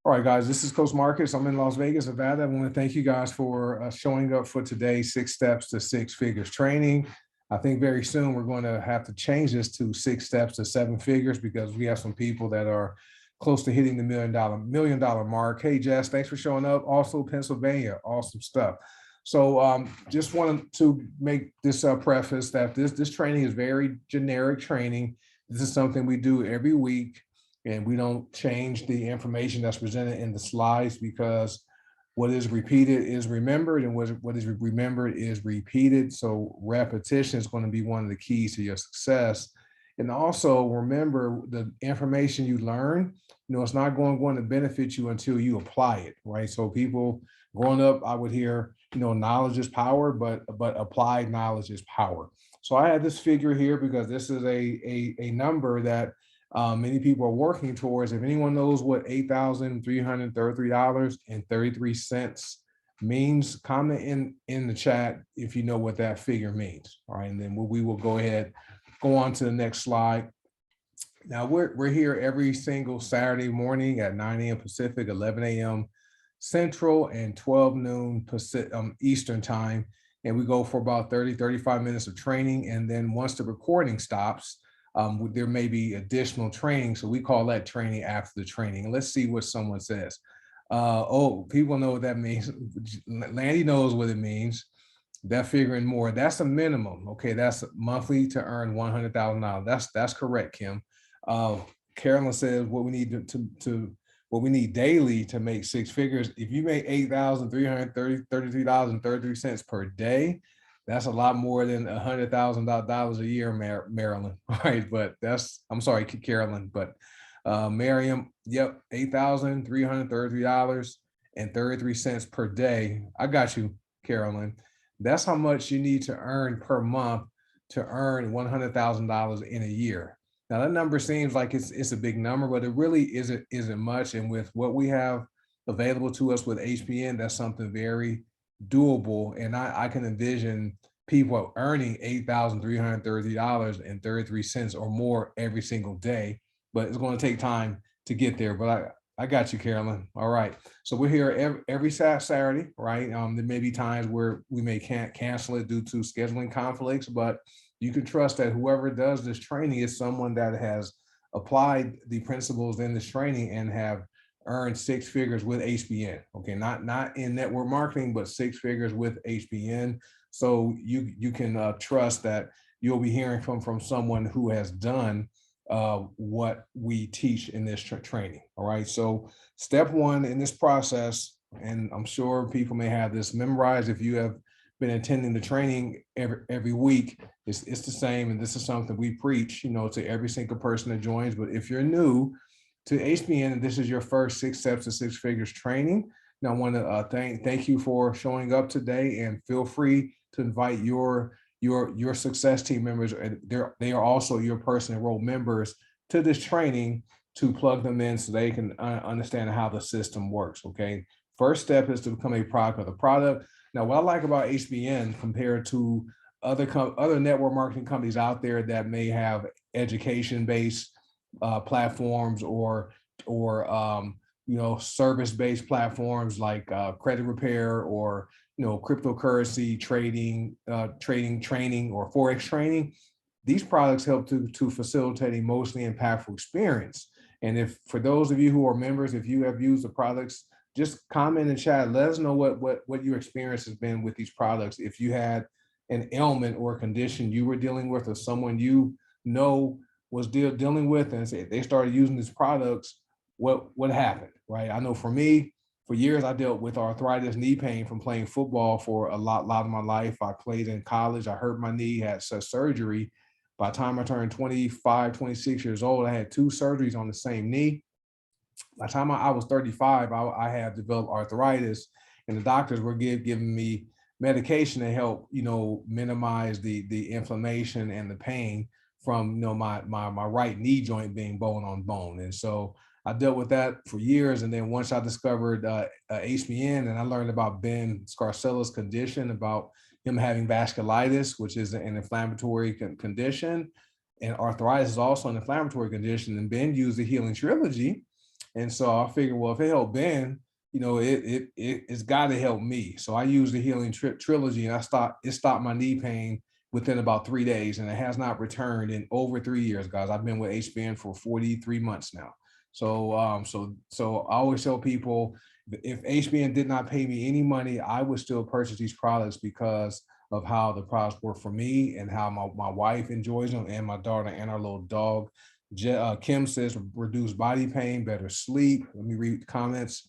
All right, guys, this is Coach Marcus. I'm in Las Vegas, Nevada. I want to thank you guys for showing up for today's 6 steps to six figures training. I think very soon we're going to have to change this to 6 steps to seven figures because we have some people that are close to hitting the million dollar mark. Hey, Jess, thanks for showing up. Also, Pennsylvania, awesome stuff. So, just wanted to make this preface that this training is very generic training. This is something we do every week, and we don't change the information that's presented in the slides because what is repeated is remembered, and what is remembered is repeated. So repetition is going to be one of the keys to your success. And also remember, the information you learn, it's not going to benefit you until you apply it, right? So people growing up, I would hear, knowledge is power, but applied knowledge is power. So I had this figure here because this is a number that many people are working towards. If anyone knows what $8,333.33 means, comment in the chat if you know what that figure means. All right, and then we will go on to the next slide. Now we're here every single Saturday morning at 9 a.m. Pacific, 11 a.m. Central, and 12 noon Pacific, Eastern time. And we go for about 35 minutes of training. And then once the recording stops, there may be additional training. So we call that training after the training. And let's see what someone says. People know what that means. Landy knows what it means. That figure and more, that's a minimum. Okay, that's monthly to earn $100,000. That's correct, Kim. Carolyn says what we need what we need daily to make six figures. If you make $8,333.33 per day, that's a lot more than $100,000 a year, Maryland. All right, but I'm sorry, Carolyn, but Miriam, yep, $8,333.33 per day. I got you, Carolyn. That's how much you need to earn per month to earn $100,000 in a year. Now that number seems like it's a big number, but it really isn't much. And with what we have available to us with HBN, that's something very doable. And I can envision people earning $8,330.33 or more every single day, but it's going to take time to get there. But I got you, Carolyn. All right. So we're here every Saturday, right? There may be times where we may can't cancel it due to scheduling conflicts, but you can trust that whoever does this training is someone that has applied the principles in this training and have earned six figures with HBN. Okay, not in network marketing, but six figures with HBN. So you can trust that you'll be hearing from someone who has done what we teach in this training. All right. So step one in this process, and I'm sure people may have this memorized if you have been attending the training every week, it's the same. And this is something we preach, to every single person that joins. But if you're new to HBN and this is your first 6 steps to six figures training, now I want to thank you for showing up today, and feel free to invite your success team members. They are also your personal enrolled members to this training to plug them in so they can understand how the system works. Okay. First step is to become a product of the product. Now, what I like about HBN compared to other network marketing companies out there that may have education-based platforms or service-based platforms like credit repair or cryptocurrency trading, training, or Forex training, these products help to facilitate a mostly impactful experience. And if for those of you who are members, if you have used the products, just comment in chat. Let us know what your experience has been with these products. If you had an ailment or a condition you were dealing with, or someone was dealing with, and say they started using these products, what happened, right? I know for me, for years, I dealt with arthritis, knee pain from playing football for a lot of my life. I played in college. I hurt my knee, had surgery. By the time I turned 25, 26 years old, I had 2 surgeries on the same knee. By the time I was 35, I had developed arthritis, and the doctors were giving me medication to help, minimize the inflammation and the pain from, my right knee joint being bone on bone. And so I dealt with that for years. And then once I discovered HBN and I learned about Ben Scarcella's condition, about him having vasculitis, which is an inflammatory condition, and arthritis is also an inflammatory condition. And Ben used the Healing Trilogy. And so I figured, well, if it helped Ben, it's got to help me. So I used the Healing Trilogy, and it stopped my knee pain within about 3 days, and it has not returned in over 3 years, guys. I've been with HBN for 43 months now. So I always tell people, if HBN did not pay me any money, I would still purchase these products because of how the products work for me and how my wife enjoys them, and my daughter and our little dog. Kim says reduce body pain, better sleep. Let me read the comments.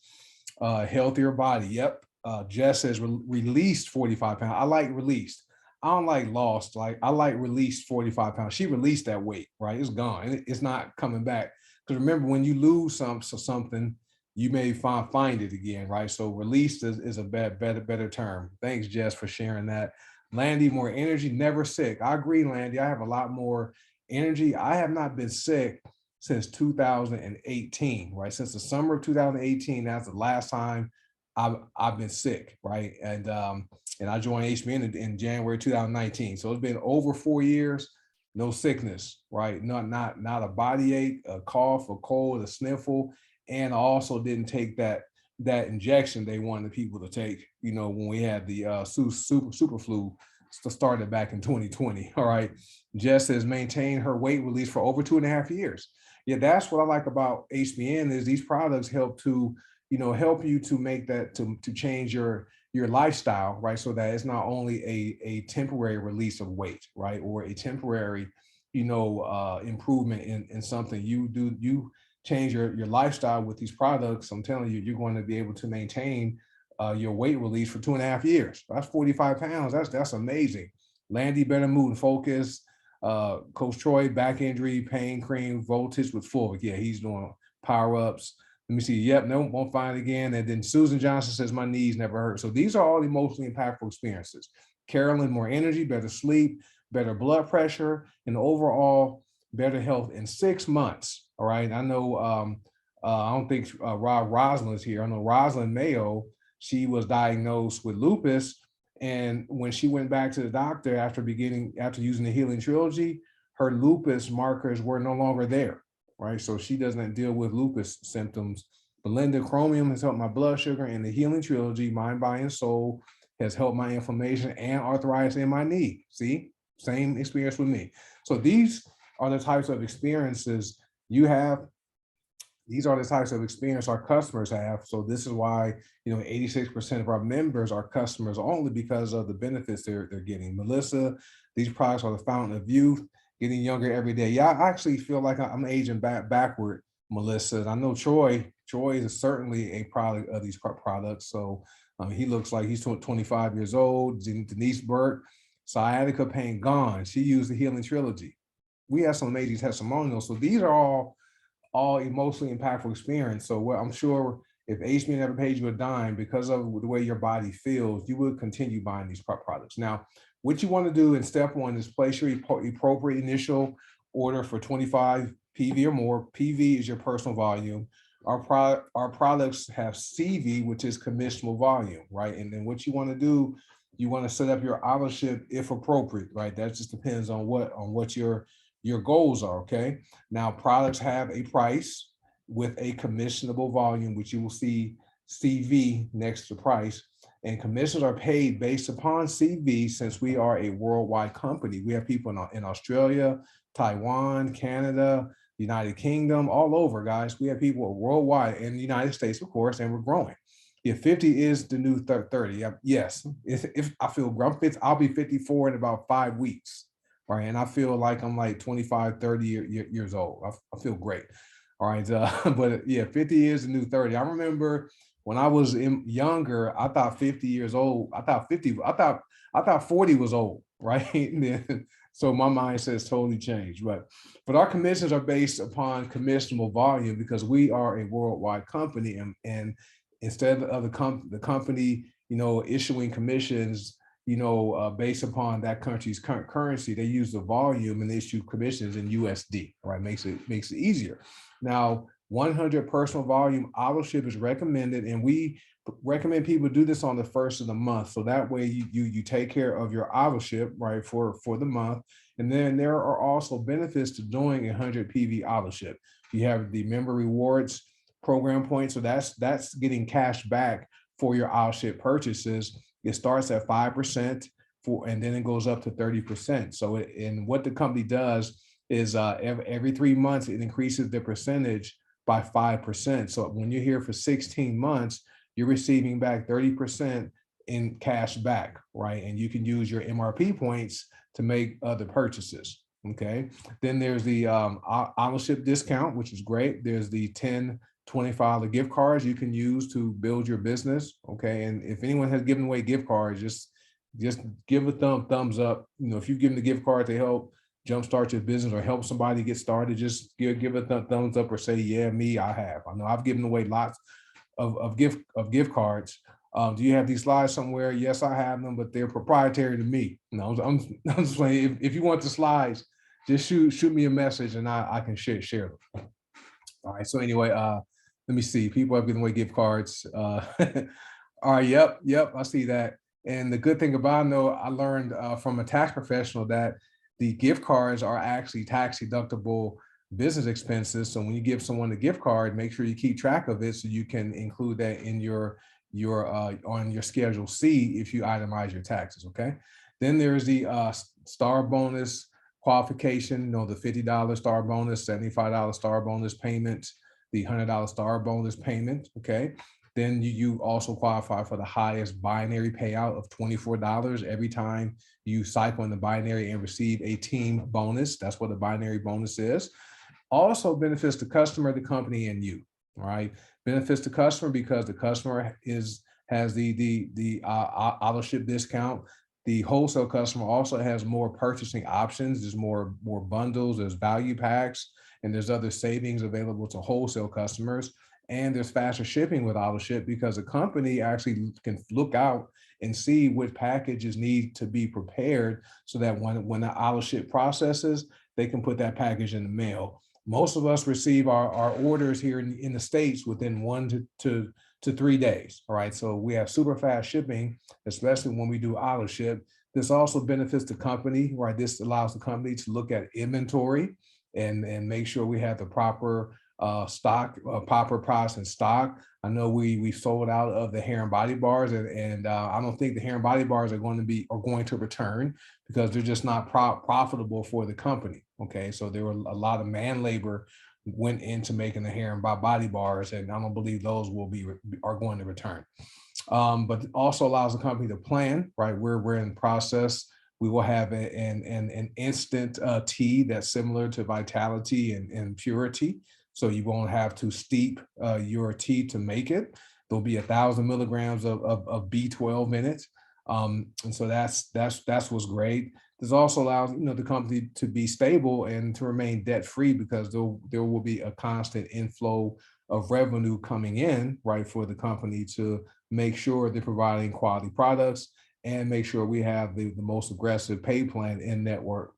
Healthier body. Yep. Jess says released 45 pounds. I like released. I don't like lost. Like, I like released 45 pounds. She released that weight, right? It's gone. It's not coming back. Because remember, when you lose something, you may find it again, right? So released is a better term. Thanks, Jess, for sharing that. Landy, more energy, never sick. I agree, Landy. I have a lot more energy. I have not been sick since 2018, right? Since the summer of 2018, that's the last time I've been sick, right? And I joined HBN in January 2019. So it's been over 4 years, no sickness, right? Not a body ache, a cough, a cold, a sniffle. And I also didn't take that injection they wanted people to take, when we had the super flu started back in 2020. All right. Jess has maintained her weight release for over 2.5 years. Yeah, that's what I like about HBN is these products help to, help you to make that to change your lifestyle, right? So that it's not only a temporary release of weight, right? Or a temporary, improvement in something. You change your lifestyle with these products. I'm telling you, you're going to be able to maintain your weight release for 2.5 years. That's 45 pounds. That's amazing. Landy, better mood and focus. Coach Troy, back injury, pain cream, voltage with full. Yeah, he's doing power ups. Let me see. Yep, no, won't find it again. And then Susan Johnson says, my knees never hurt. So these are all emotionally impactful experiences. Carolyn, more energy, better sleep, better blood pressure, and overall better health in 6 months. All right. I know, I don't think Rosalind is here. I know Rosalind Mayo, she was diagnosed with lupus. And when she went back to the doctor after using the Healing Trilogy, her lupus markers were no longer there, right? So she doesn't deal with lupus symptoms. Belinda, chromium has helped my blood sugar, and the Healing Trilogy, mind, body, and soul, has helped my inflammation and arthritis in my knee. See, same experience with me. So these are the types of experiences you have. These are the types of experience our customers have. So this is why, 86% of our members are customers only because of the benefits they're getting. Melissa, these products are the fountain of youth, getting younger every day. Yeah, I actually feel like I'm aging backward, Melissa. And I know Troy is certainly a product of these products. So he looks like he's 25 years old. Denise Burke, sciatica pain gone. She used the Healing Trilogy. We have some amazing testimonials. So these are all emotionally impactful experience. So I'm sure if HBN never paid you a dime because of the way your body feels, you would continue buying these products. Now, what you want to do in step one is place your appropriate initial order for 25 PV or more. PV is your personal volume. Our products have CV, which is commissionable volume, right? And then what you want to do, you want to set up your auto ship if appropriate, right? That just depends on what your goals are. Okay. Now, products have a price with a commissionable volume, which you will see CV next to price. And commissions are paid based upon CV since we are a worldwide company. We have people in Australia, Taiwan, Canada, United Kingdom, all over, guys. We have people worldwide, in the United States, of course, and we're growing. If 50 is the new 30, yes. If I feel I'll be 54 in about 5 weeks. Right. And I feel like I'm like 25, 30 years old. I feel great. All right. But yeah, 50 years the new 30. I remember when I was younger, I thought 50 years old. I thought 40 was old. Right. So my mindset has totally changed. But our commissions are based upon commissionable volume because we are a worldwide company. And instead of the company, issuing commissions, based upon that country's current currency, they use the volume and they issue commissions in USD. All right, makes it easier. Now, 100 personal volume auto ship is recommended, and we recommend people do this on the first of the month, so that way you take care of your auto ship, right, for the month. And then there are also benefits to doing 100 PV auto ship. You have the member rewards program points. So that's getting cash back for your Ship purchases. It starts at 5% and then it goes up to 30%. So and what the company does is every 3 months, it increases the percentage by 5%. So when you're here for 16 months, you're receiving back 30% in cash back, right? And you can use your MRP points to make other purchases. Okay. Then there's the Ship discount, which is great. There's the 10 $25 gift cards you can use to build your business. Okay. And if anyone has given away gift cards, just give a thumbs up. You know, if you give them the gift card to help jumpstart your business or help somebody get started, just give a thumbs up or say, yeah, me, I have. I know I've given away lots of gift cards. Do you have these slides somewhere? Yes, I have them, but they're proprietary to me. No, I'm just saying, if you want the slides, just shoot me a message and I can share them. All right. So anyway, let me see. People have given away gift cards. All right. Yep. I see that. And the good thing about I learned from a tax professional that the gift cards are actually tax deductible business expenses. So when you give someone a gift card, make sure you keep track of it so you can include that in your on your Schedule C if you itemize your taxes. Okay. Then there's the star bonus qualification. The $50 star bonus, $75 star bonus payment, the $100 star bonus payment. Okay. Then you also qualify for the highest binary payout of $24 every time you cycle in the binary and receive a team bonus. That's what a binary bonus is. Also benefits the customer, the company, and you. All right. Benefits the customer because the customer has the auto ship discount. The wholesale customer also has more purchasing options. There's more bundles, there's value packs, and there's other savings available to wholesale customers. And there's faster shipping with AutoShip because the company actually can look out and see which packages need to be prepared so that when the AutoShip processes, they can put that package in the mail. Most of us receive our orders here in the States within 1 to 3 days. All right. So we have super fast shipping, especially when we do AutoShip. This also benefits the company, right? This allows the company to look at inventory and make sure we have the proper stock, proper price and stock. I know we sold out of the hair and body bars, and I don't think the hair and body bars are going to return because they're just not profitable for the company. Okay, so there were a lot of man labor went into making the hair and body bars, and I don't believe those are going to return. But it also allows the company to plan. Right, we're in the process. We will have an instant tea that's similar to Vitality and Purity. So you won't have to steep your tea to make it. There'll be 1,000 milligrams of B12 in it. And so that's what's great. This also allows the company to be stable and to remain debt free because there will be a constant inflow of revenue coming in, right, for the company to make sure they're providing quality products and make sure we have the most aggressive pay plan in network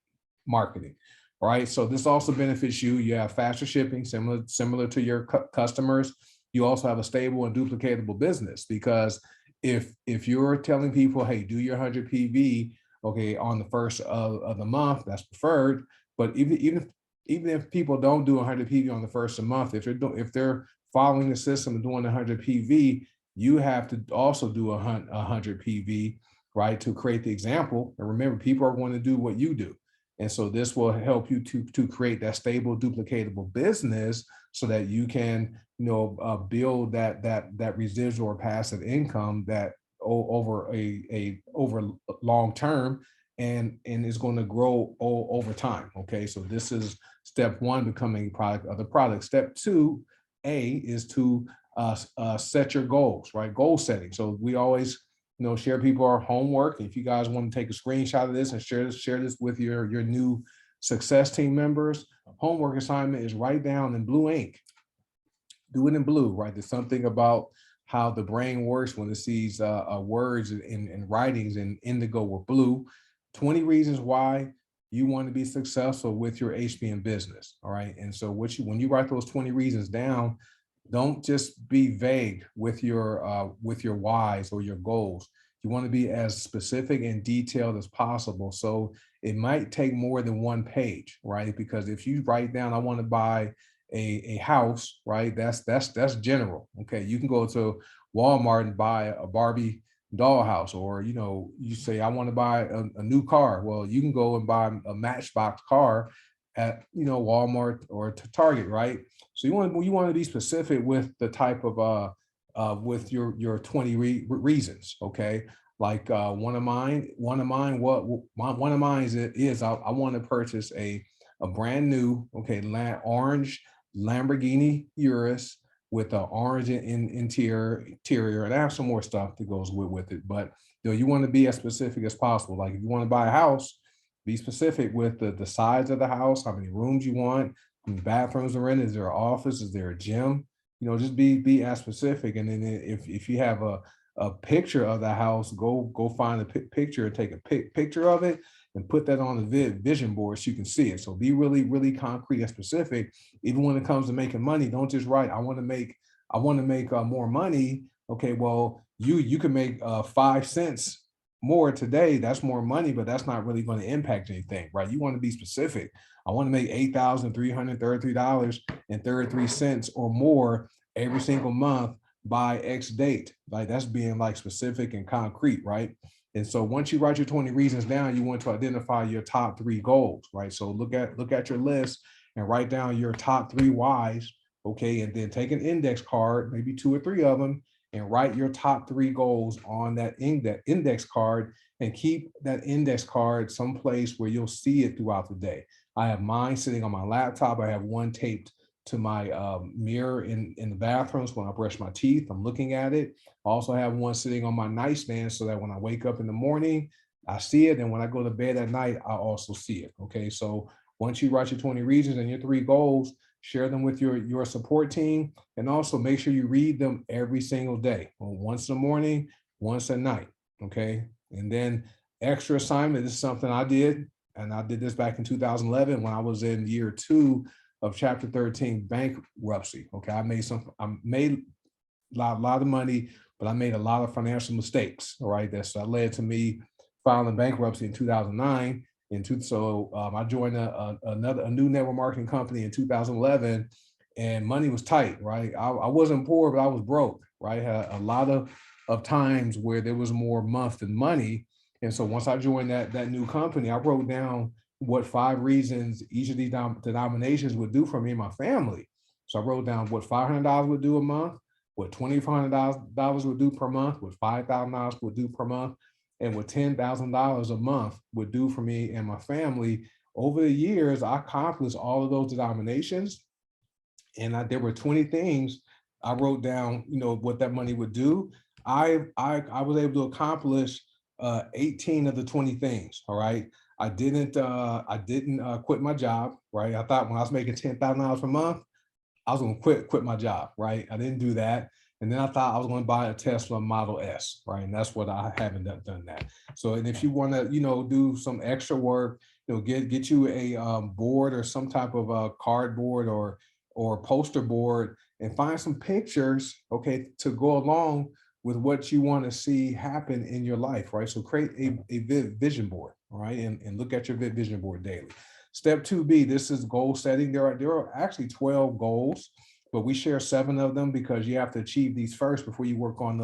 marketing. All right. So this also benefits you. You have faster shipping, similar to your customers. You also have a stable and duplicatable business because if you're telling people, hey, do your 100 PV, okay, on the first of the month, that's preferred. But even if people don't do 100 PV on the first of the month, if they're following the system and doing 100 PV, you have to also do 100 PV, right, to create the example. And remember, people are going to do what you do. And so this will help you to create that stable, duplicatable business so that you can, build that residual or passive income that over over long term and is going to grow over time. Okay, so this is step one, becoming a product of the product. Step two, is to set your goals, right? Goal setting. So we always share people our homework. If you guys want to take a screenshot of this and share this with your new success team members, homework assignment is write down in blue ink. Do it in blue, right? There's something about how the brain works when it sees words and writings in indigo or blue. 20 reasons why you want to be successful with your HBM business. All right. And so when you write those 20 reasons down, don't just be vague with your whys or your goals. You want to be as specific and detailed as possible. So it might take more than one page, right? Because if you write down, I want to buy a house, right? That's general. Okay, you can go to Walmart and buy a Barbie dollhouse, or you say I want to buy a new car. Well, you can go and buy a Matchbox car at Walmart or to Target, right? So you want to be specific with the type of with your 20 reasons. Okay, like one of mine is I want to purchase a brand new, okay, orange Lamborghini Urus with an orange interior, and I have some more stuff that goes with it. But you want to be as specific as possible. Like if you want to buy a house, be specific with the size of the house, how many rooms you want, how many bathrooms are in. Is there an office? Is there a gym? Just be as specific. And then if you have a picture of the house, go find a picture and take a picture of it and put that on the vision board so you can see it. So be really, really concrete and specific. Even when it comes to making money, don't just write, I want to make more money. Okay, well, you can make 5 cents more today. That's more money, but that's not really going to impact anything, right? You want to be specific. I want to make $8,333.33 or more every single month by X date. Like that's being like specific and concrete, right? And so once you write your 20 reasons down, you want to identify your top three goals, right? So look at your list and write down your top three whys, okay? And then take an index card, maybe two or three of them, and write your top three goals on that index card, and keep that index card someplace where you'll see it throughout the day. I have mine sitting on my laptop. I have one taped to my mirror in the bathrooms when I brush my teeth. I'm looking at it. I also have one sitting on my nightstand so that when I wake up in the morning, I see it. And when I go to bed at night, I also see it. Okay. So once you write your 20 reasons and your three goals, share them with your support team. And also make sure you read them every single day. Once in the morning, once at night. Okay. And then extra assignment, this is something I did. And I did this back in 2011 when I was in year 2 of Chapter 13 bankruptcy. Okay, I made a lot of money, but I made a lot of financial mistakes. All right, that led to me filing bankruptcy in 2009. I joined a new network marketing company in 2011, and money was tight. Right, I wasn't poor, but I was broke. Right, had a lot of times where there was more month than money. And so once I joined that new company, I wrote down what 5 reasons each of these denominations would do for me and my family. So I wrote down what $500 would do a month, what $2,500 would do per month, what $5,000 would do per month, and what $10,000 a month would do for me and my family. Over the years, I accomplished all of those denominations, and there were 20 things I wrote down. What that money would do. I was able to accomplish 18 of the 20 things. All right. I didn't quit my job. Right. I thought when I was making $10,000 per month, I was going to quit my job. Right. I didn't do that. And then I thought I was going to buy a Tesla Model S. Right. And that's what I haven't done that. So, and if you want to, do some extra work, get you a board or some type of cardboard or poster board, and find some pictures, okay, to go along with what you want to see happen in your life, right? So create a vision board, all right, and look at your vision board daily. Step 2B, this is goal setting. There are actually 12 goals, but we share 7 of them because you have to achieve these first before you work on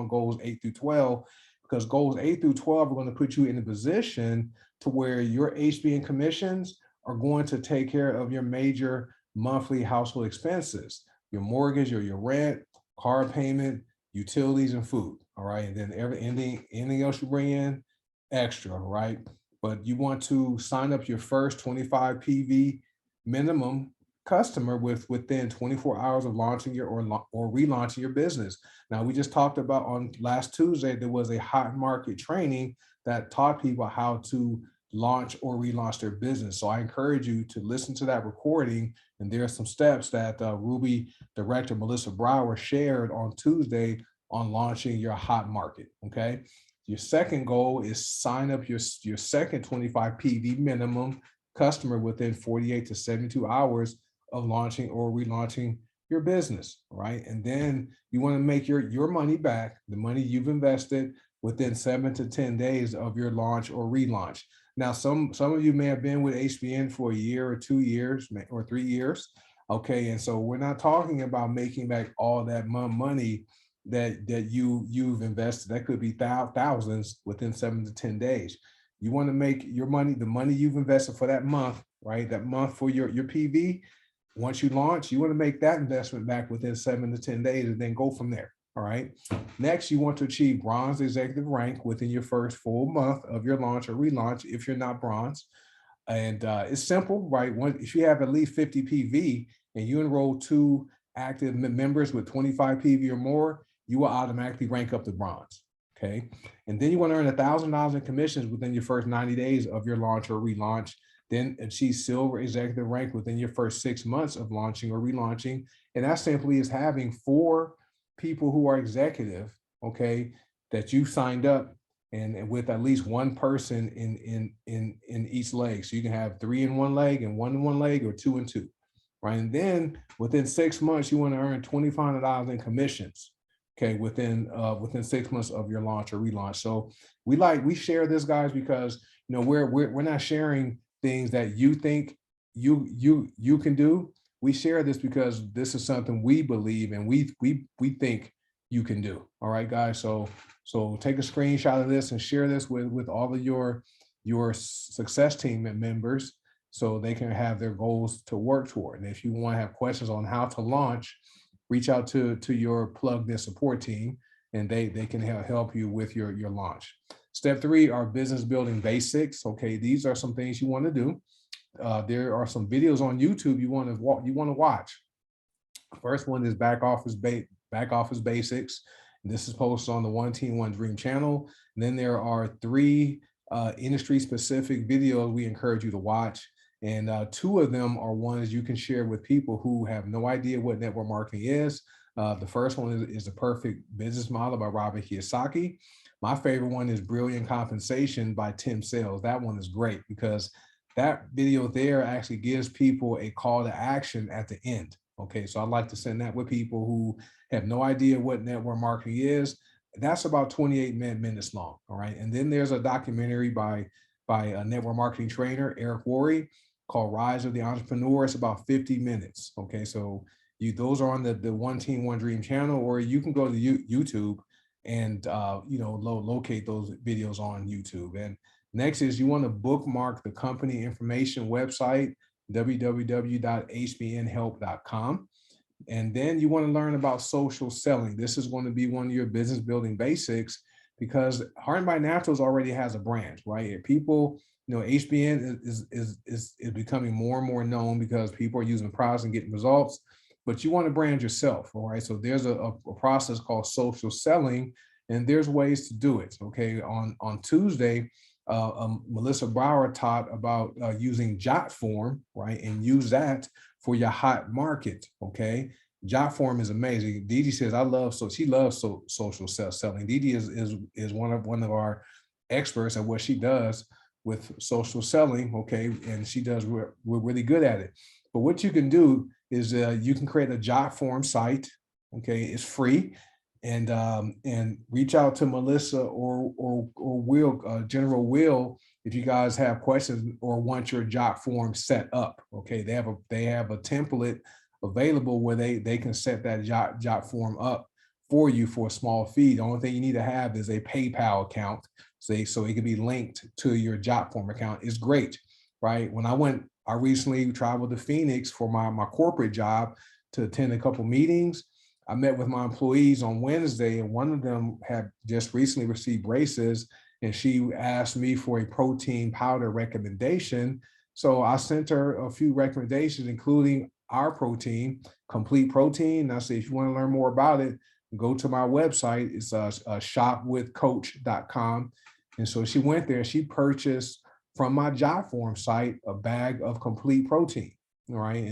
goals 8 through 12, because goals 8 through 12 are going to put you in a position to where your HBN commissions are going to take care of your major monthly household expenses, your mortgage or your rent, car payment, utilities, and food. All right. And then anything else you bring in extra, right? But you want to sign up your first 25 PV minimum customer within 24 hours of launching or relaunching your business. Now, we just talked about on last Tuesday, there was a hot market training that taught people how to launch or relaunch their business. So I encourage you to listen to that recording. And there are some steps that Ruby director Melissa Brower shared on Tuesday on launching your hot market. Okay. Your second goal is sign up your second 25 PV minimum customer within 48 to 72 hours of launching or relaunching your business, right? And then you want to make your money back, the money you've invested, within 7 to 10 days of your launch or relaunch. Now, some of you may have been with HBN for a year or 2 years or 3 years. Okay, and so we're not talking about making back all that money that you've invested. That could be thousands within 7 to 10 days. You want to make your money, the money you've invested for that month, right? That month for your PV. Once you launch, you want to make that investment back within 7 to 10 days, and then go from there. All right. Next, you want to achieve bronze executive rank within your first full month of your launch or relaunch if you're not bronze. And it's simple, right? If you have at least 50 PV and you enroll two active members with 25 PV or more, you will automatically rank up to bronze. Okay. And then you want to earn $1,000 in commissions within your first 90 days of your launch or relaunch. Then achieve silver executive rank within your first 6 months of launching or relaunching. And that simply is having 4 people who are executive, okay, that you signed up, and with at least one person in each leg. So you can have 3 in one leg and 1 in one leg, or 2 and 2, right? And then within 6 months, you want to earn $2,500 in commissions, okay, within 6 months of your launch or relaunch. So we share this, guys, because we're not sharing things that you think you can do. We share this because this is something we believe and we think you can do. All right, guys. So take a screenshot of this and share this with all of your success team members, so they can have their goals to work toward. And if you want to have questions on how to launch, reach out to your plugged in support team, and they can help you with your launch. Step 3 are business building basics. Okay, these are some things you want to do. There are some videos on YouTube you want to watch. First one is back office basics. This is posted on the One Team One Dream channel. And then there are 3 industry specific videos we encourage you to watch. And 2 of them are ones you can share with people who have no idea what network marketing is. The first one is The Perfect Business Model by Robert Kiyosaki. My favorite one is Brilliant Compensation by Tim Sales. That one is great because that video there actually gives people a call to action at the end. Okay, so I like to send that with people who have no idea what network marketing is. That's about 28 minutes long. All right, and then there's a documentary by a network marketing trainer, Eric Worre, called Rise of the Entrepreneur. It's about 50 minutes. Okay, so those are on the One Team One Dream channel, or you can go to YouTube and locate those videos on YouTube. And next is you want to bookmark the company information website, www.hbnhelp.com. And then you want to learn about social selling. This is going to be one of your business building basics, because Heart and Mind Naturals already has a brand, right? And people, HBN is becoming more and more known because people are using products and getting results, but you want to brand yourself, all right? So there's a process called social selling, and there's ways to do it. Okay, on Tuesday, Melissa Brower taught about using JotForm, right? And use that for your hot market. Okay, JotForm is amazing. Didi says she loves social selling. Didi is one of our experts at what she does with social selling. Okay, and we're really good at it. But what you can do is you can create a JotForm site. Okay, it's free. And reach out to Melissa or Will, General Will, if you guys have questions or want your JotForm set up. Okay, they have a template available where they can set that JotForm up for you for a small fee. The only thing you need to have is a PayPal account, so it can be linked to your JotForm account. It's great, right? I recently traveled to Phoenix for my corporate job to attend a couple meetings. I met with my employees on Wednesday, and one of them had just recently received braces, and she asked me for a protein powder recommendation. So I sent her a few recommendations, including our protein, Complete Protein. And I said, if you want to learn more about it, go to my website. It's shopwithcoach.com. And so she went there and she purchased from my JotForm site a bag of Complete Protein. All right.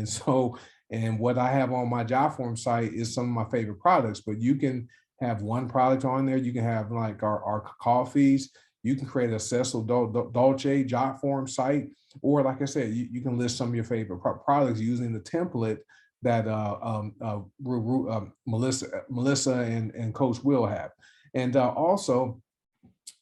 And what I have on my JotForm site is some of my favorite products, but you can have one product on there. You can have like our coffees. You can create a Cecil Dolce JotForm site, or like I said, you can list some of your favorite products using the template that Melissa and Coach Will have. And also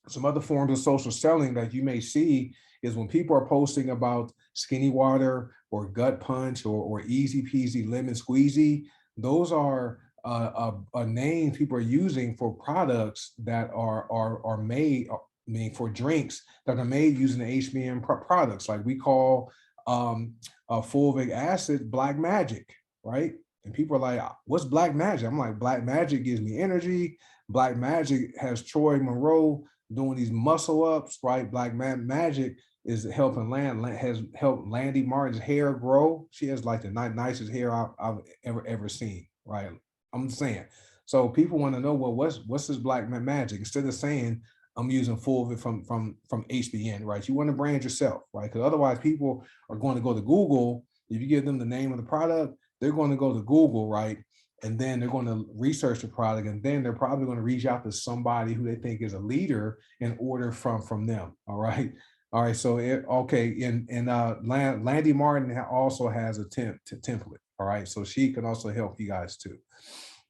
some other forms of social selling that you may see is when people are posting about Skinny Water Gut Punch or Easy Peasy Lemon Squeezy. Those are a name people are using for products that are made, made for drinks that are made using the HBN products. Like we call fulvic acid Black Magic, right? And people are like, what's Black Magic? I'm like, Black Magic gives me energy. Black Magic has Troy Monroe doing these muscle ups, right? Black Magic is helping has helped Landy Martin's hair grow. She has like the nicest hair I've ever seen, right? I'm saying. So people want to know, well, what's this Black Magic? Instead of saying I'm using full of it from HBN, right? You want to brand yourself, right? Because otherwise people are going to go to Google. If you give them the name of the product, they're going to go to Google, right? And then they're going to research the product, and then they're probably going to reach out to somebody who they think is a leader and order from them. All right. All right. So okay. And Landy Martin also has a template. All right. So she can also help you guys too.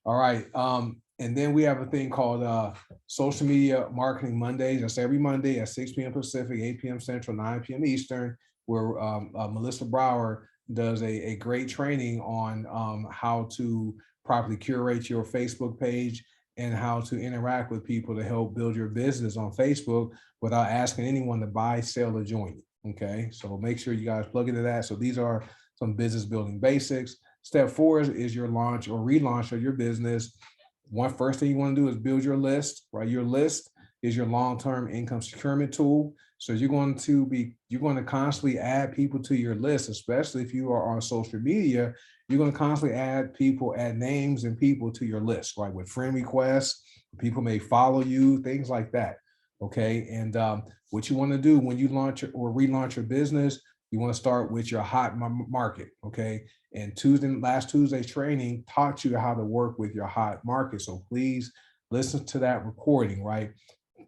All right. And then we have a thing called Social Media Marketing Mondays. That's every Monday at 6 p.m. Pacific, 8 p.m. Central, 9 p.m. Eastern, where Melissa Brower does a great training on how to properly curate your Facebook page and how to interact with people to help build your business on Facebook without asking anyone to buy, sell, or join you. Okay. So make sure you guys plug into that. So these are some business building basics. Step 4 is your launch or relaunch of your business. First thing you want to do is build your list, right? Your list is your long-term income securement tool. So you're going to constantly add people to your list, especially if you are on social media. You're going to constantly add people, add names and people to your list, right? With friend requests, people may follow you, things like that. Okay. And what you want to do when you launch or relaunch your business, you want to start with your hot market. Okay. And last Tuesday's training taught you how to work with your hot market. So please listen to that recording, right?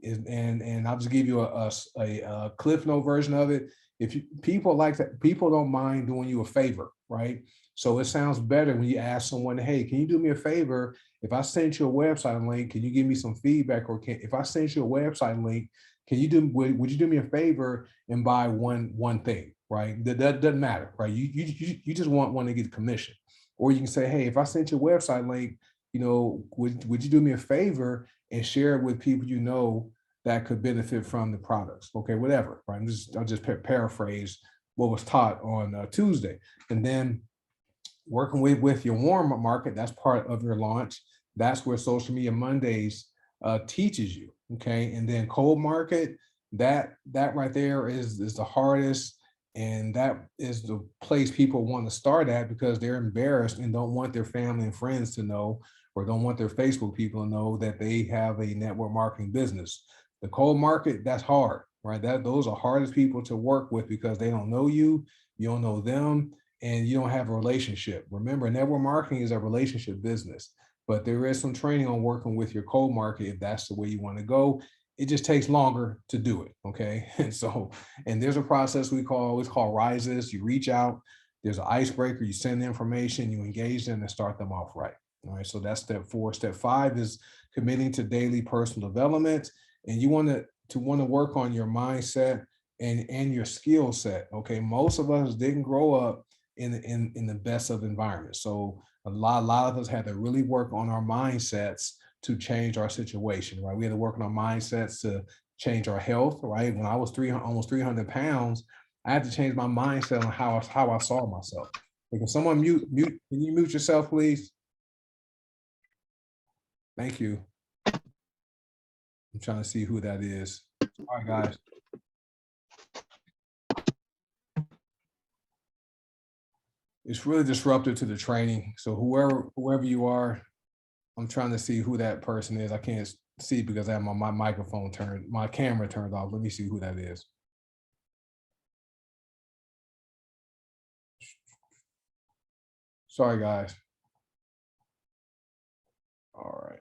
And I'll just give you a Cliff Note version of it. If people like that, people don't mind doing you a favor, right? So it sounds better when you ask someone, hey, can you do me a favor? If I sent you a website link, can you give me some feedback? Or if I sent you a website link, would you do me a favor and buy one thing? Right? That doesn't matter, right? You just want one to get commission. Or you can say, hey, if I sent you a website link, would you do me a favor and share it with people that could benefit from the products? Okay, whatever, right? I'll just paraphrase what was taught on Tuesday. And then working with your warm market, that's part of your launch. That's where Social Media Mondays teaches you. Okay, and then cold market, that right there is the hardest. And that is the place people want to start at because they're embarrassed and don't want their family and friends to know, or don't want their Facebook people to know that they have a network marketing business. The cold market, that's hard, right? Those are hardest people to work with because they don't know you, you don't know them, and you don't have a relationship. Remember, network marketing is a relationship business, but there is some training on working with your cold market if that's the way you want to go. It just takes longer to do it. Okay. And there's a process we always call rises. You reach out, there's an icebreaker, you send the information, you engage them and start them off right. All right. So that's step 4. Step 5 is committing to daily personal development. And you want to work on your mindset and your skill set. Okay. Most of us didn't grow up in the best of environments. So a lot of us had to really work on our mindsets to change our situation, right? We had to work on our mindsets to change our health, right? When I was almost 300 pounds, I had to change my mindset on how I saw myself. Can someone mute, can you mute yourself, please? Thank you. I'm trying to see who that is. All right, guys. It's really disruptive to the training. So whoever you are, I'm trying to see who that person is. I can't see because I have my microphone turned, my camera turned off. Let me see who that is. Sorry, guys. All right.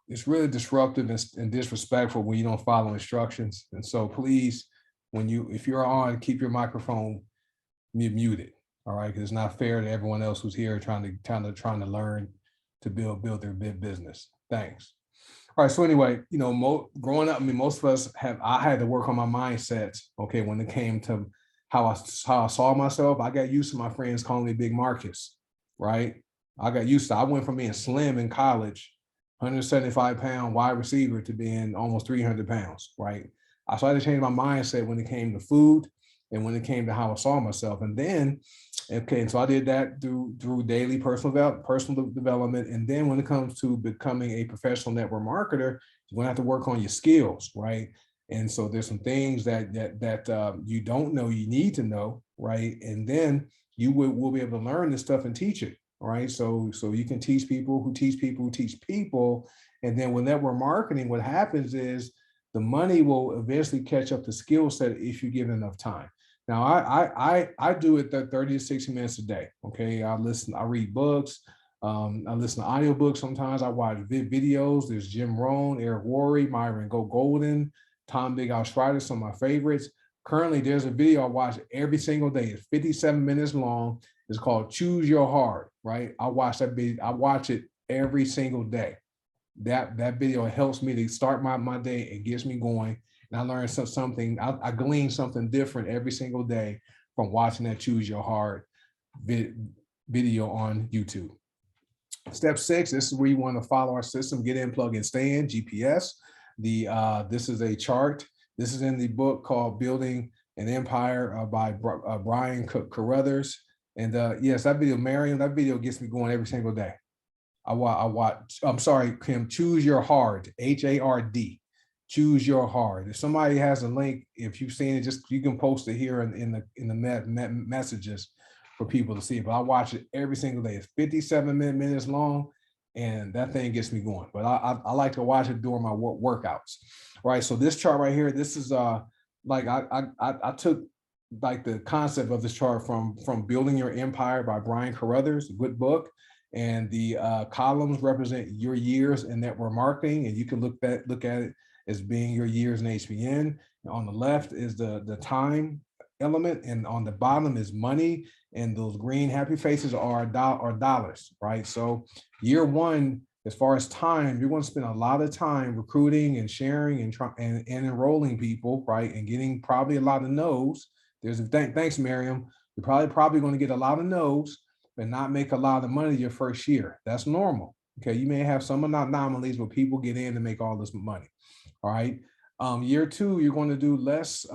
It's really disruptive and disrespectful when you don't follow instructions. And so please, if you're on, keep your microphone muted. All right. Because it's not fair to everyone else who's here trying to learn to build their big business. Thanks. All right. So anyway, growing up, I mean, most of us I had to work on my mindsets. Okay. When it came to how I saw myself. I got used to my friends calling me Big Marcus, right? I got used to. I went from being slim in college, 175-pound wide receiver, to being almost 300 pounds, right? I started to change my mindset when it came to food and when it came to how I saw myself. And then, okay, so I did that through daily personal development. And then when it comes to becoming a professional network marketer, you're gonna have to work on your skills, right? And so there's some things that you don't know, you need to know, right? And then you will be able to learn this stuff and teach it, right? So you can teach people who teach people who teach people. And then with network marketing, what happens is the money will eventually catch up the skill set if you give it enough time. Now I do it 30 to 60 minutes a day. Okay. I read books. I listen to audiobooks sometimes. I watch videos. There's Jim Rohn, Eric Worre, Myron Go Golden, Tom Big House Strider, some of my favorites. Currently, there's a video I watch every single day. It's 57 minutes long. It's called Choose Your Heart, right? I watch that video. I watch it every single day. That video helps me to start my day. It gets me going. And I learn something. I glean something different every single day from watching that Choose Your Heart video on YouTube. Step 6, this is where you want to follow our system, get in, plug in, stay in, GPS. This is a chart. This is in the book called Building an Empire by Brian Carruthers. And yes, that video, Mariam, that video gets me going every single day. I watch, I'm sorry, Kim, Choose Your Heart, HARD. Choose Your Heart. If somebody has a link, if you've seen it, just you can post it here in the messages for people to see it. But I watch it every single day. It's 57 minutes long, and that thing gets me going. But I like to watch it during my workouts, right? So this chart right here, this is like I took like the concept of this chart from Building Your Empire by Brian Carruthers, a good book. And the columns represent your years in network marketing, and you can look at it as being your years in HBN. On the left is the time element, and on the bottom is money, and those green happy faces are dollars, right? So year one, as far as time, you're going to spend a lot of time recruiting and sharing and enrolling people, right? And getting probably a lot of no's. There's a thanks, Miriam. You're probably going to get a lot of no's, but not make a lot of money your first year. That's normal. Okay, you may have some anomalies where people get in to make all this money. All right. Year two, you're going to do less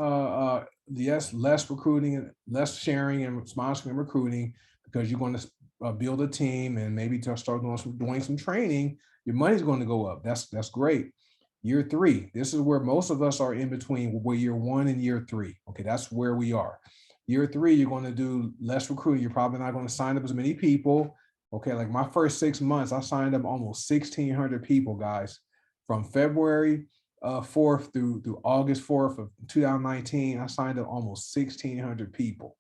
recruiting, less sharing and sponsoring and recruiting, because you're going to build a team and maybe to start doing some training. Your money's going to go up. That's great. Year three, this is where most of us are in between year one and year three. Okay, that's where we are. Year three, you're going to do less recruiting. You're probably not going to sign up as many people. Okay, like my first 6 months, I signed up almost 1,600 people, guys, from February 4th through August 4th of 2019. I signed up almost 1,600 people.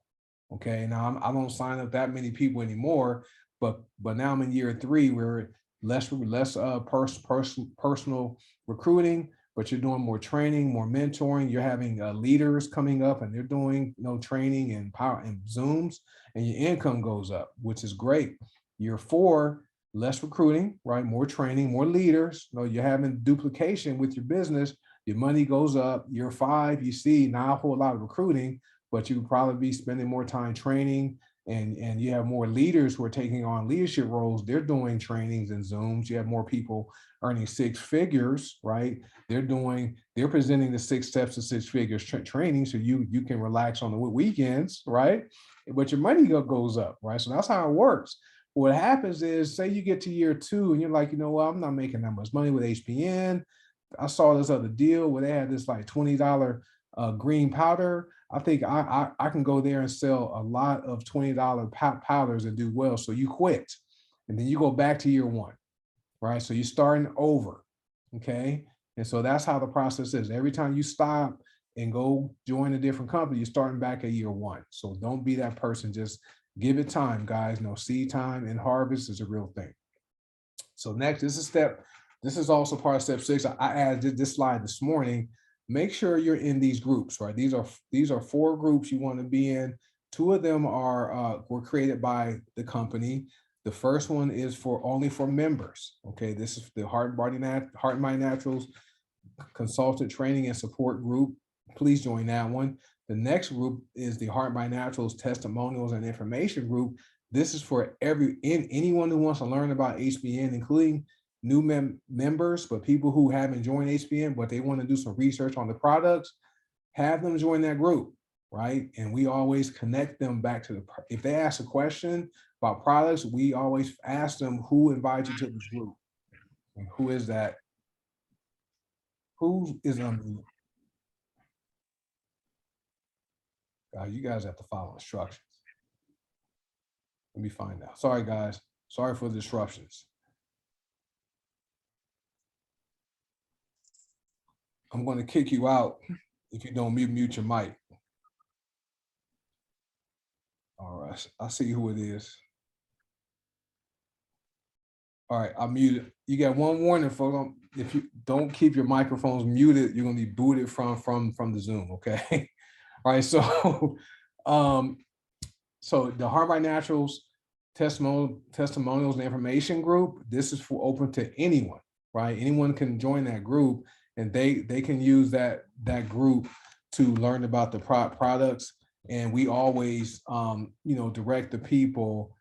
Okay, now I don't sign up that many people anymore, but now I'm in year three, where less personal recruiting, but you're doing more training, more mentoring. You're having leaders coming up, and they're doing training and power and Zooms, and your income goes up, which is great. Year four, less recruiting, right? More training, more leaders. You're having duplication with your business. Your money goes up. Year five, you see not a whole lot of recruiting, but you probably be spending more time training, and you have more leaders who are taking on leadership roles. They're doing trainings and Zooms. You have more people earning 6 figures, right? They're presenting the 6 steps to 6 figures training, so you can relax on the weekends, right? But your money goes up, right? So that's how it works. What happens is, say you get to year two and you're like, you know what, I'm not making that much money with HBN. I saw this other deal where they had this like $20 green powder. I think I can go there and sell a lot of $20 powders and do well. So you quit, and then you go back to year one, right? So you're starting over, okay? And so that's how the process is. Every time you stop and go join a different company, you're starting back at year one. So don't be that person. Just give it time, guys. Seed time and harvest is a real thing. So next, this is also part of step 6. I added this slide this morning. Make sure you're in these groups, right? These are 4 groups you want to be in. 2 of them were created by the company. The first one is only for members. Okay, this is the Heart and Mind Naturals Consultant Training and Support Group. Please join that one. The next group is the Heart by Naturals Testimonials and Information group. This is for anyone who wants to learn about HBN, including new members, but people who haven't joined HBN, but they want to do some research on the products, have them join that group, right? And we always connect them back to if they ask a question about products, we always ask them who invited you to this group. And who is that? Who is on? You guys have to follow instructions. Let me find out. Sorry, guys. Sorry for the disruptions. I'm going to kick you out if you don't mute your mic. All right, I see who it is. All right, I muted. You got one warning, folks. If you don't keep your microphones muted, you're gonna be booted from the Zoom. Okay. All right. So, so the Heart by Naturals testimonials and information group. This is for open to anyone, right? Anyone can join that group, and they can use that group to learn about the products. And we always, direct the people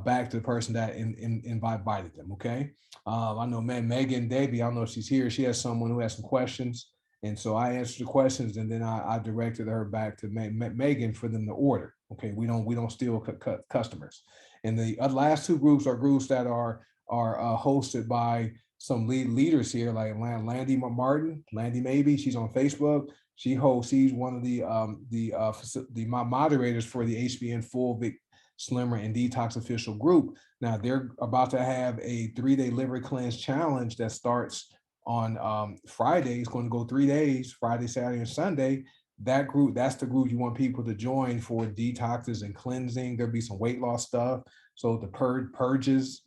back to the person that invited them. Okay. I know, man, Megan Davey, I don't know if she's here. She has someone who has some questions. And so I answered the questions, and then I directed her back to Megan for them to order. Okay. We don't steal customers. And the last two groups are groups that are hosted by some leaders here, like Landy Martin, Landy Maybe. She's on Facebook. She's one of the moderators for the HBN Full Vic Slimmer and Detox official group. Now they're about to have a 3-day liver cleanse challenge that starts on Friday. It's going to go 3 days, Friday, Saturday, and Sunday. That group, that's the group you want people to join for detoxes and cleansing. There'll be some weight loss stuff. So the purges,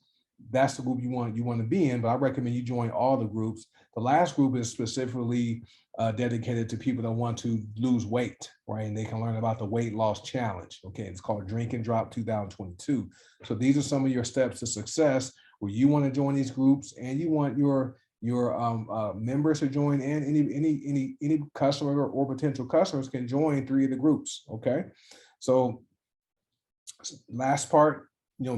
that's the group you want to be in. But I recommend you join all the groups. The last group is specifically dedicated to people that want to lose weight, right? And they can learn about the weight loss challenge. Okay, it's called Drink and Drop 2022. So these are some of your steps to success where you want to join these groups, and you want your members to join, and any customer or potential customers can join 3 of the groups. Okay, so last part,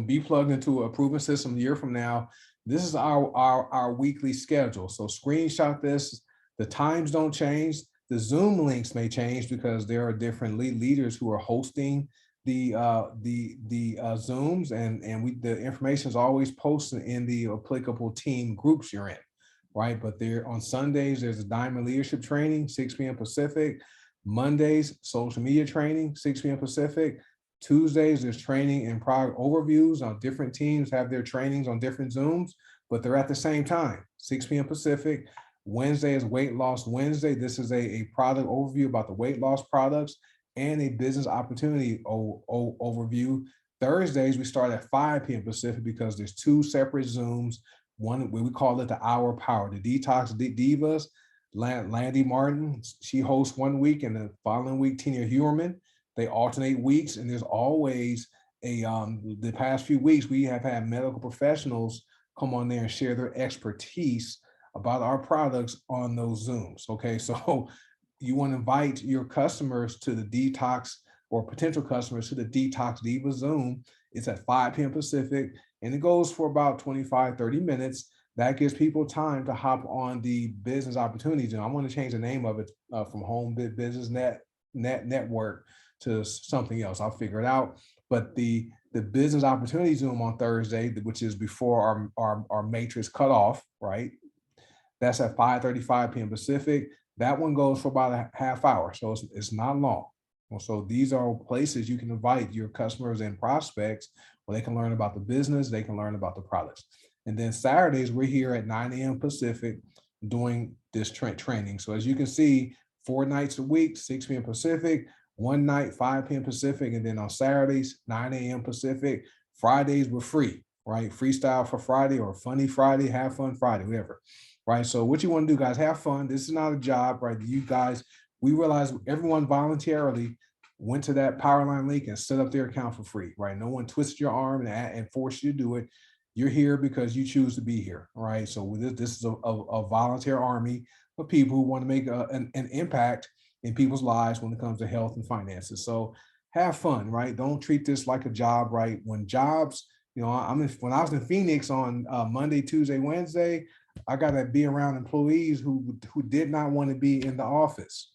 be plugged into a proven system a year from now. This is our weekly schedule. So screenshot this. The times don't change. The Zoom links may change because there are different leaders who are hosting the Zooms, and the information is always posted in the applicable team groups you're in, right? But there on Sundays, there's a Diamond Leadership Training, 6 p.m. Pacific. Mondays, social media training, 6 p.m. Pacific. Tuesdays, there's training and product overviews. On different teams have their trainings on different Zooms, but they're at the same time, 6 p.m. Pacific. Wednesday is Weight Loss Wednesday. This is a product overview about the weight loss products and a business opportunity overview. Thursdays, we start at 5 p.m. Pacific because there's 2 separate Zooms. One, we call it the Hour of Power. The Detox Divas, Landy Martin, she hosts 1 week, and the following week, Tina Huerman. They alternate weeks, and there's always the past few weeks, we have had medical professionals come on there and share their expertise about our products on those Zooms. Okay, so you want to invite your customers to the Detox, or potential customers to the Detox Diva Zoom. It's at 5 p.m. Pacific, and it goes for about 25-30 minutes. That gives people time to hop on the business opportunities. And I want to change the name of it from Home Business Network to something else. I'll figure it out. But the business opportunity Zoom on Thursday, which is before our matrix cutoff, right? That's at 5:35 p.m. Pacific. That one goes for about a half hour, so it's not long. So these are places you can invite your customers and prospects where they can learn about the business, they can learn about the products. And then Saturdays, we're here at 9 a.m. Pacific doing this training. So as you can see, 4 nights a week, 6 p.m. Pacific, 1 night, 5 p.m. Pacific, and then on Saturdays, 9 a.m. Pacific. Fridays, we're free, right? Freestyle for Friday, or Funny Friday, Have Fun Friday, whatever. Right. So what you want to do, guys, have fun. This is not a job, right? You guys, we realize everyone voluntarily went to that Powerline link and set up their account for free, right? No one twisted your arm and forced you to do it. You're here because you choose to be here, right? So this is a volunteer army of people who want to make an impact in people's lives when it comes to health and finances. So have fun, right? Don't treat this like a job, right? When jobs, when I was in Phoenix on Monday, Tuesday, Wednesday, I got to be around employees who did not want to be in the office,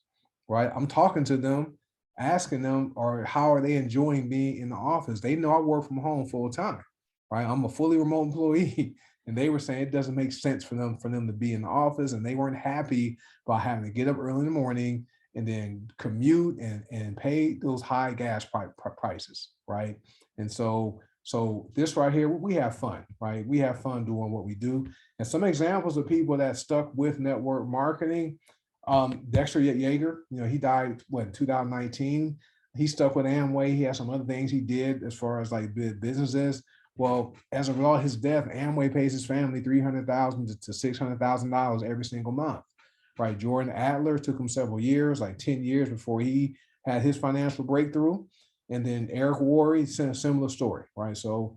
right? I'm talking to them, asking them, or how are they enjoying being in the office? They know I work from home full time, right? I'm a fully remote employee, and they were saying it doesn't make sense for them to be in the office, and they weren't happy about having to get up early in the morning and then commute and pay those high gas prices, right? And so this right here, we have fun, right? We have fun doing what we do. And some examples of people that stuck with network marketing, Dexter Yeager, he died what, in 2019. He stuck with Amway. He had some other things he did as far as like businesses. Well, as a result of his death, Amway pays his family $300,000 to $600,000 every single month, right? Jordan Adler took him several years, like 10 years before he had his financial breakthrough. And then Eric Worre sent a similar story, right? So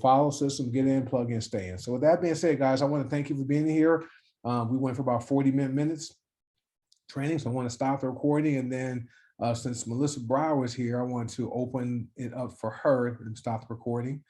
follow system, get in, plug in, stay in. So with that being said, guys, I want to thank you for being here. We went for about 40 minutes training, so I want to stop the recording. And then since Melissa Brower is here, I want to open it up for her and stop the recording.